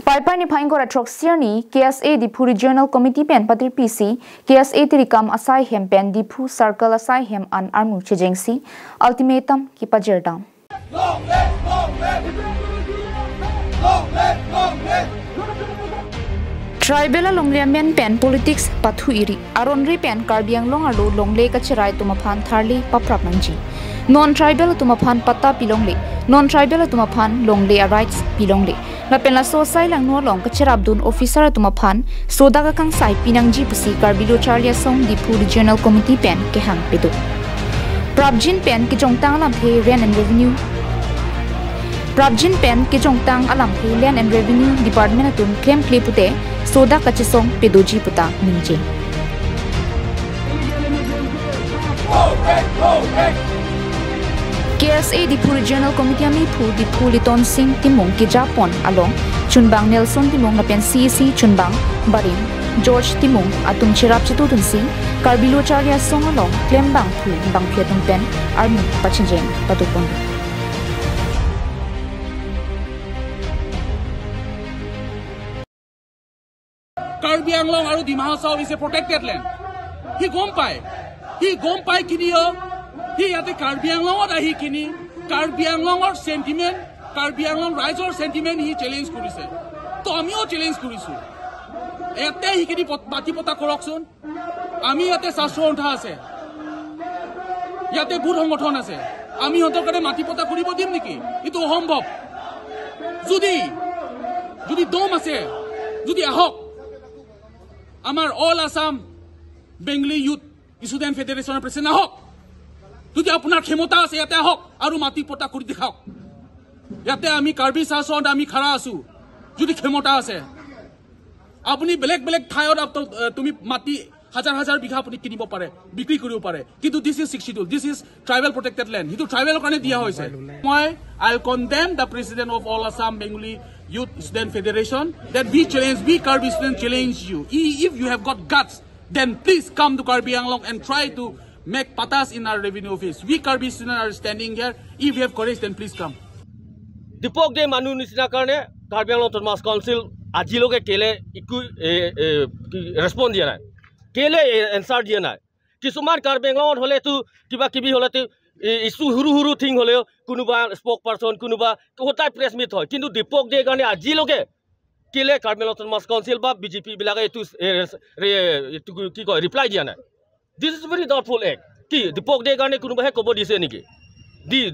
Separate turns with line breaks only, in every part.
Pai ni phain gora troxier ni KSA Dipu Regional Committee pen patir PC KSA tirikam asai hem pen Dipu Circle asai hem an armu chejengsi ultimatum ki pajerdam Tribal Longle men pen politics pathu iri aronri pen karbiang long alu longle kacheraikom aphan tharli paprap nangji non-tribal tumaphan pata pilongle non-tribal tumaphan longle rights pilongle la penla so sai lang no long kacherabdun officer tumaphan soda ka kang sai pinangji pusi karbilo charlia song Dipu Regional Committee pen ke hang pedu prabjin pen ki jongtang lam the rent and revenue prabjin pen ki jongtang alam the land and revenue department atun claim klepute soda kachesong pedoji puta ningje KSA Dipu Regional Committee ami phu Dipu Liton Singh Timong ki Japon along Chunbang Nelson Timong na pen CEC Chunbang Barin George Timong atum chirap chitu tunsi Karbilo Charya song along Klembang phu bang phiatung pen army pachinjeng patupon
Karbi Anglong aru Dima Sao is a protected land. He gompai kini he ate Karbi Anglong or he kini Karbi Anglong or sentiment Karbi Anglong rights or sentiment he challenge kurise. To amio challenge kurisu. Ate he kini bati pota korokson. Ami ate sasro ontha ase. Yate bud hongothon ase. Ami hontor kare mati pota kuribo dim niki. Itu hombok. Judi dom ase. Judi ahok. Amar all Assam Bengali Youth Student Federation President ahok. যদি আপনার ক্ষমতা আছে ইয়াতে আহক আৰু মাটি পটা কৰি দেখাওক ইয়াতে আমি কাৰ্বি শাসন আমি খাৰা আছো যদি ক্ষমতা আছে আপুনি বেলেগ বেলেগ ঠাইত তুমি মাটি হাজাৰ বিঘা আপুনি কিনিব পাৰে বিক্ৰী কৰিব পাৰে কিন্তু this is 62 this is tribal protected land হিটো ট্ৰাইবেলৰ কাৰণে দিয়া হৈছে মই I will condemn the president of all Assam Bengali Youth Student Federation that we Karbi students challenge you if you have got guts then please come to Karbi Anglong and try to make patas in our revenue office. We Karbi students are standing here. If you have courage, then please come.
Dipok de manu nisina karne Karbi Anglong Autonomous Council ajiloge kele iku respond diya nai. Kele answer diya nai. Kisuman Karbi Anglong hole tu kiba kibi hole tu issue huru thing hole kunuba spokesperson kunuba hotai press meet hoy. Kintu Dipok de karne ajiloge kele Karbi Anglong Autonomous Council ba BJP bilaga itu ki koi reply diya nai. This is very doubtful act. Ki Dipok de garne kunuba he kobo dise niki.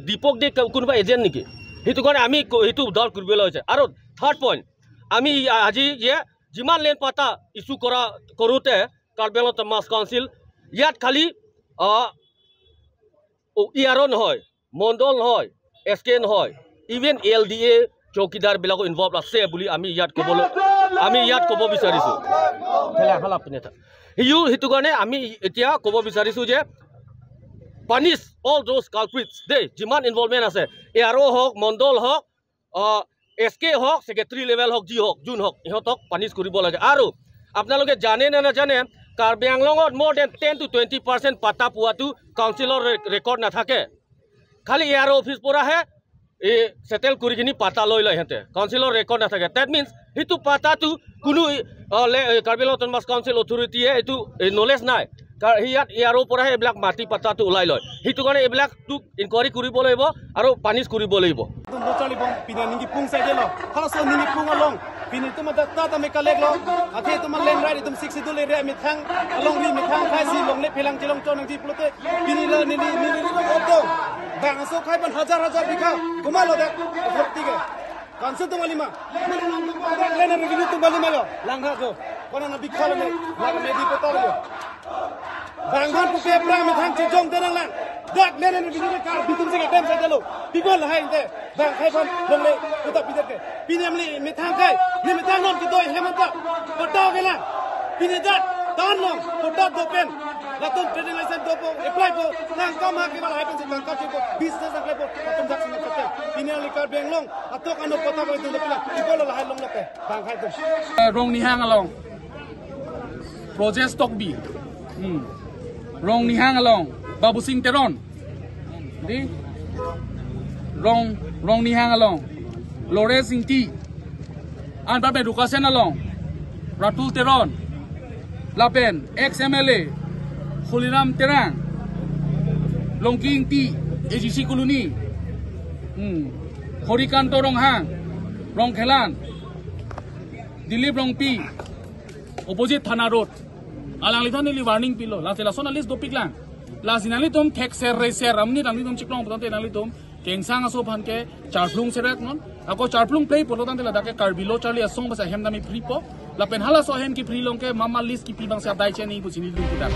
Dipok de kunuba agent niki. Hitu garne ami hitu dal kurbela hoise. Aro third point. Ami aji ye jiman len pata issue korute Karbi Anglong Autonomous Council yat khali iaron hoy, mondol hoy, SKN hoy, even LDA chokidar bilago involved ase buli ami yat kobo bisarisu. Khala pineta. Hitu garne ami etia kobo bisarisu je punish all those culprits de jiman involvement ase aro hok mondol hok SK hok secretary level hok ji hok jun hok ihotok punish koribo lage aru apnaloke jane na jane Karbi Anglong more than 10 to 20% pata puatu councilor record na thake khali aro office pora he settle kuri kini pata loi hete councilor record na thake that means hitu pata tu kunu Karbi Anglong Autonomous Council authority e etu knowledge nai হিয়াত ইয়াৰো পৰা এইবিলাক মাটি পাতাটো ওলাই লয় হিটো কাৰণে এইবিলাক two ইনকুৱাৰি কৰিব লাগিব আৰু পানিছ কৰিব লাগিব
নচলিব পিনা নিকি পুং সাইডে ল খালাছ নিকি পুং অলং পিনি তোমা তা মে কালেক ল আথে তোমা লেন রাইট তুম 62 লে রে মিথাং অলং নি মিথাং খাইছি লং লে ফেলাং চিলং চনং জি পুলতে পিনি ল নি অটো বাংসো খাইবান হাজার বিঘা ঘুমালো দেখ ভর্তিকে কানসো তোমালিমা লেন রে তোমালিমা ল লাংঘা কো কোনা না বিখালে লাগা মেদি পতালো Banghan puke plang mithang chijong tenang lang dak lenen bini kar bitum se gadem sa dalo bibol hai inte bang khai phan longle uta pidet ke pinemli mithang kai ni mithang non ki doi hemanta pataw gela pini dat tan long pota dopen latum trading license dopo apply po nang kam ha ke wala hai pen se bangka chipo business apply po latum dak sing pate pineli kar benglong atok anu pota ko tu pila bibol la hai long loke bang khai tu
rong ni hang along project stock bi Rong ni hang along Babu Singh Teron di Rong ni hang along Lore Singh T an ba be rukasen along Ratul Teron Lapen XMLA Khuliram Terang Longking T AGC Koloni Horikanto Ronghang Rongkhelan Dilip Rongpi opposite Thana Road alang lithon li warning pilo la tela sona list topik lang la sinali tom thek ser re ser amni tangli tom chiklong potante nali tom kengsang aso phan ke charplung serat non ako charplung play polo tante la dake karbilo charli asong basa hem dami free po la pen hala so hem ki free long ke mama list ki pibang sa dai cheni ku sini lu kita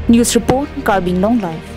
News report Karbin Long Live